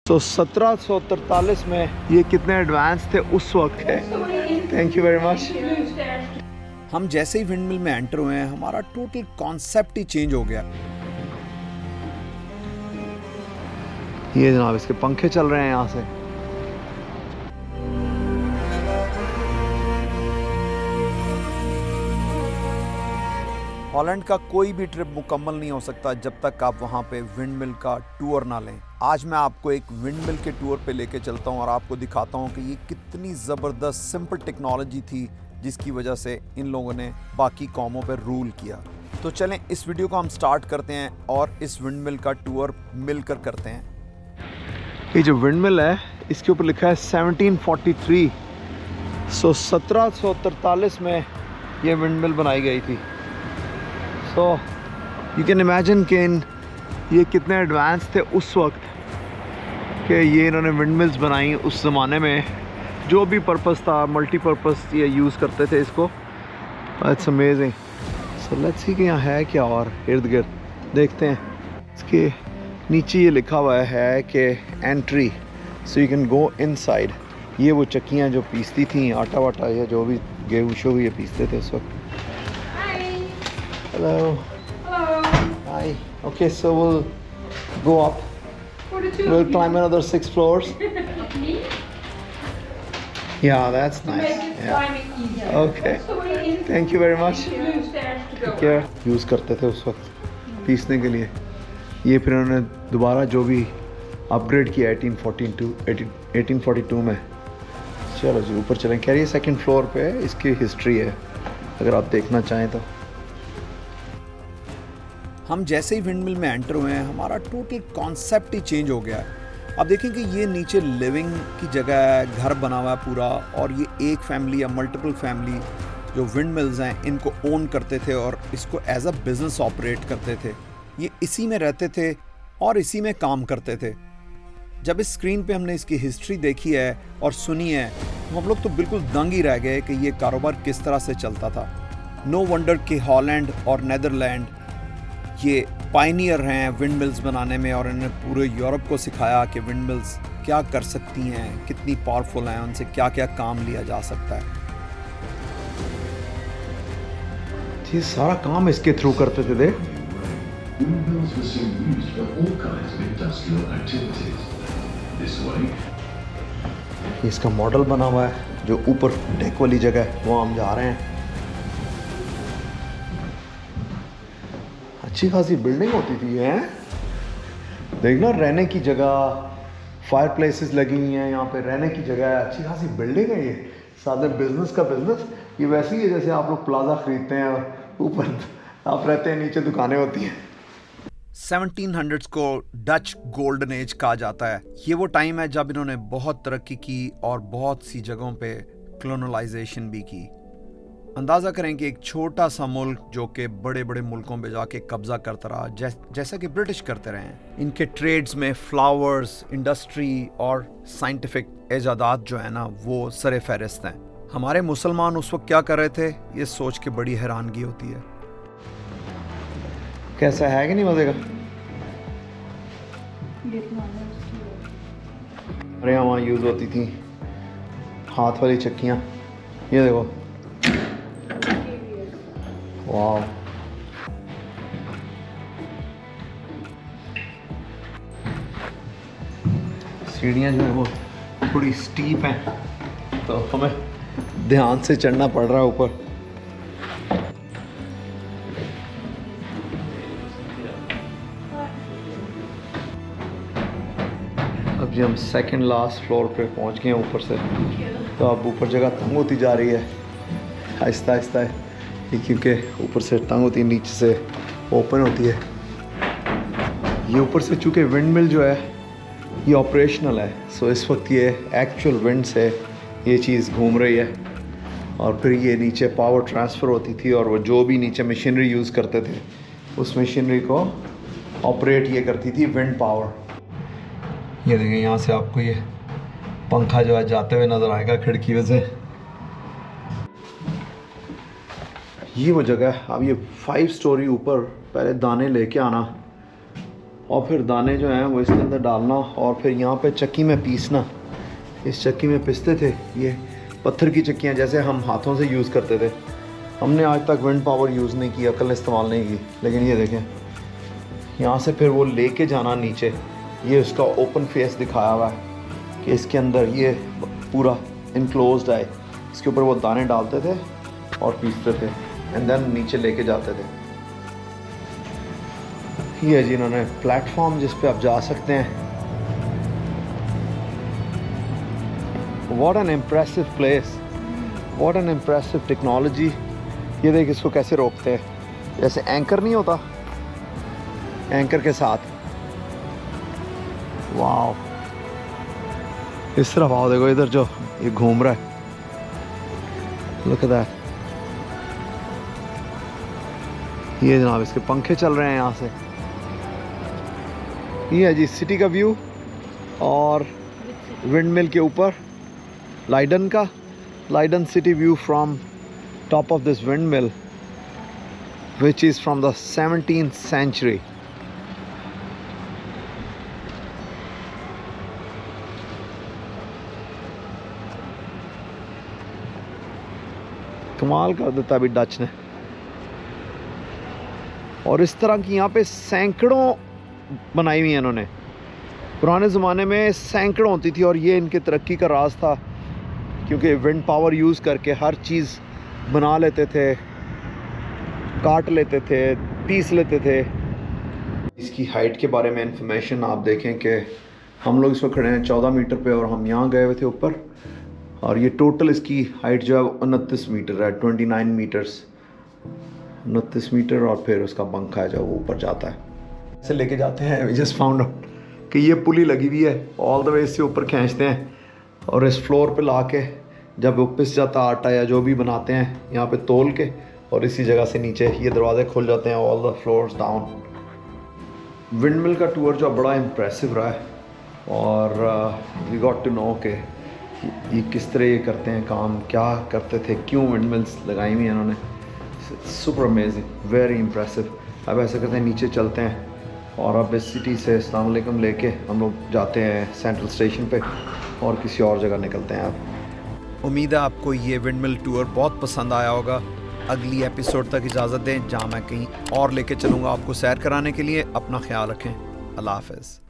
तो 1743 में ये कितने एडवांस थे उस वक्त है। Thank you very much. हम जैसे ही विंडमिल में एंटर हुए हैं हमारा टोटल कॉन्सेप्ट ही चेंज हो गया। ये जनाब इसके पंखे चल रहे हैं यहाँ से। हॉलैंड का कोई भी ट्रिप मुकम्मल नहीं हो सकता जब तक आप वहाँ पे विंडमिल का टूर ना लें। आज मैं आपको एक विंडमिल के टूर पे लेके चलता हूँ और आपको दिखाता हूँ कि ये कितनी ज़बरदस्त सिंपल टेक्नोलॉजी थी जिसकी वजह से इन लोगों ने बाकी कौमों पर रूल किया। तो चलें इस वीडियो को हम स्टार्ट करते हैं और इस विंडमिल का टूर मिलकर करते हैं। ये जो विंडमिल है इसके ऊपर लिखा है 1743। 1743 में ये विंडमिल बनाई गई थी। तो यू कैन इमेजिन कि ये कितने एडवांस थे उस वक्त कि ये इन्होंने विंडमिल्स बनाई उस ज़माने में। जो भी पर्पस था, मल्टीपर्पस ये यूज़ करते थे इसको। It's amazing. So let's see कि यहाँ है क्या और इर्द गिर्द देखते हैं। इसके नीचे ये लिखा हुआ है कि entry, so you can go inside. ये वो चक्कियाँ जो पीसती थी आटा वाटा या जो भी गेहूँ शो ये पीसते थे उस वक्त। Hello. Hello. Hi. Okay, so we'll go up. We'll climb another 6 floors. Yeah, that's nice. Yeah. Okay. Thank you very much. Take care. Use करते थे उस वक्त पीसने के लिए। ये फिर उन्होंने दोबारा जो भी अपग्रेड किया 1842 में। चलो जी ऊपर चलें। कह रही है सेकंड फ्लोर पे इसकी हिस्ट्री है अगर आप देखना चाहें तो। हम जैसे ही विंडमिल में एंटर हुए हैं हमारा टोटल कॉन्सेप्ट ही चेंज हो गया है। अब देखें कि ये नीचे लिविंग की जगह है, घर बना हुआ है पूरा, और ये एक फैमिली या मल्टीपल फैमिली जो विंडमिल्स हैं इनको ओन करते थे और इसको एज अ बिज़नेस ऑपरेट करते थे। ये इसी में रहते थे और इसी में काम करते थे। जब इस स्क्रीन पे हमने इसकी हिस्ट्री देखी है और सुनी है तो हम लोग तो बिल्कुल दंग ही रह गए कि ये कारोबार किस तरह से चलता था। नो वंडर कि हॉलैंड और नेदरलैंड ये पायनियर हैं विंडमिल्स बनाने में, और इन्होंने पूरे यूरोप को सिखाया कि विंडमिल्स क्या कर सकती हैं, कितनी पावरफुल हैं, उनसे क्या क्या काम लिया जा सकता है। ये सारा काम इसके थ्रू करते थे दे। Windmills were soon used for all kinds of industrial activities. This way, इसका मॉडल बना हुआ है जो ऊपर डेक वाली जगह है वो हम जा रहे हैं। अच्छी खासी बिल्डिंग होती थी है। देखना रहने की जगह, फायर प्लेसेस लगी हुई हैं यहाँ पे, रहने की जगह है, अच्छी खासी बिल्डिंग है ये। साथ में बिजनेस का बिजनेस। ये वैसे ही है जैसे आप लोग प्लाजा खरीदते हैं और ऊपर आप रहते हैं, नीचे दुकानें होती हैं। 1700s को डच गोल्डन एज कहा जाता है। ये वो टाइम है जब इन्होंने बहुत तरक्की की और बहुत सी जगहों पे कॉलोनाइजेशन भी की। अंदाज़ा करें कि एक छोटा सा मुल्क जो कि बड़े बड़े मुल्कों पे जाके कब्जा करता रहा, जैसा कि ब्रिटिश करते रहे हैं। इनके ट्रेड्स में फ्लावर्स, इंडस्ट्री और साइंटिफिक इजादात जो है ना वो सरे फहरिस्त हैं। हमारे मुसलमान उस वक्त क्या कर रहे थे ये सोच के बड़ी हैरानगी होती है। कैसा है कि नहीं मज़े का? अरे यहाँ वहाँ यूज़ होती थी हाथ वाली चक्कियाँ। ये देखो, वाह। सीढ़ियाँ जो है वो थोड़ी स्टीप हैं तो हमें ध्यान से चढ़ना पड़ रहा है ऊपर। अब जी हम सेकंड लास्ट फ्लोर पे पहुंच गए हैं ऊपर से। तो अब ऊपर जगह तंग होती जा रही है आहिस्ता आहिस्ता है, क्योंकि ऊपर से तंग होती है, नीचे से ओपन होती है। ये ऊपर से चूँकि विंड मिल जो है ये ऑपरेशनल है, सो इस वक्त ये एक्चुअल विंड से ये चीज़ घूम रही है और फिर ये नीचे पावर ट्रांसफ़र होती थी और वो जो भी नीचे मशीनरी यूज़ करते थे उस मशीनरी को ऑपरेट ये करती थी विंड पावर। ये देखिए यहाँ से आपको ये पंखा जो है जाते हुए नज़र आएगा खिड़की में से। ये वो जगह है। अब ये 5 स्टोरी ऊपर पहले दाने लेके आना और फिर दाने जो हैं वो इसके अंदर डालना और फिर यहाँ पे चक्की में पीसना। इस चक्की में पिसते थे, ये पत्थर की चक्कियाँ जैसे हम हाथों से यूज़ करते थे। हमने आज तक विंड पावर यूज़ नहीं की, अकल इस्तेमाल नहीं की, लेकिन ये देखें यहाँ से फिर वो लेके जाना नीचे। ये उसका ओपन फेस दिखाया हुआ है कि इसके अंदर ये पूरा इनक्लोज्ड है। इसके ऊपर वो दाने डालते थे और पीसते थे एंड देन नीचे लेके जाते थे। ये जी इन्होंने प्लेटफॉर्म जिस पे आप जा सकते हैं। What an impressive place, what an impressive technology. ये देख इसको कैसे रोकते हैं, जैसे एंकर नहीं होता, एंकर के साथ। वाह, इस तरफ आओ, देखो इधर जो ये घूम रहा है, लुक एट दैट। ये जनाब इसके पंखे चल रहे हैं यहाँ से। ये है जी सिटी का व्यू और विंड मिल के ऊपर लाइडन का, Leiden city view from top of this windmill which is from the 17th century। कमाल कर देता अभी डच ने। और इस तरह की यहाँ पे सैकड़ों बनाई हुई हैं इन्होंने। पुराने ज़माने में सैकड़ों होती थी और ये इनके तरक्की का राज था, क्योंकि विंड पावर यूज़ करके हर चीज़ बना लेते थे, काट लेते थे, पीस लेते थे। इसकी हाइट के बारे में इंफॉर्मेशन आप देखें कि हम लोग इस वक्त खड़े हैं 14 मीटर पे और हम यहाँ गए हुए थे ऊपर, और ये टोटल इसकी हाइट जो है 29 मीटर है, 29 मीटर्स, 29 मीटर। और फिर उसका पंखा है जो वो ऊपर जाता है, ऐसे लेके जाते हैं। जस्ट फाउंड आउट कि ये पुली लगी हुई है, ऑल द वे इससे ऊपर खींचते हैं और इस फ्लोर पे ला के जब वो पिस जाता आटा या जो भी बनाते हैं यहाँ पे तोल के, और इसी जगह से नीचे ये दरवाजे खुल जाते हैं, all the floors down. Wind mill का टूर जो बड़ा इम्प्रेसिव रहा है और वी गॉट टू नो के ये किस तरह ये करते हैं काम, क्या करते थे, क्यों विंड मिल्स लगाई हुई हैं इन्होंने। Super amazing, very impressive. अब ऐसा करते हैं नीचे चलते हैं और अब इस सिटी से अस्सलाम वालेकुम लेके हम लोग जाते हैं सेंट्रल स्टेशन पे और किसी और जगह निकलते हैं। अब उम्मीद है आपको ये विंड मिल टूर बहुत पसंद आया होगा। अगली एपिसोड तक इजाज़त दें, जहाँ मैं कहीं और लेके चलूँगा आपको सैर कराने के लिए। अपना ख्याल रखें। अल्लाह हाफ़िज़।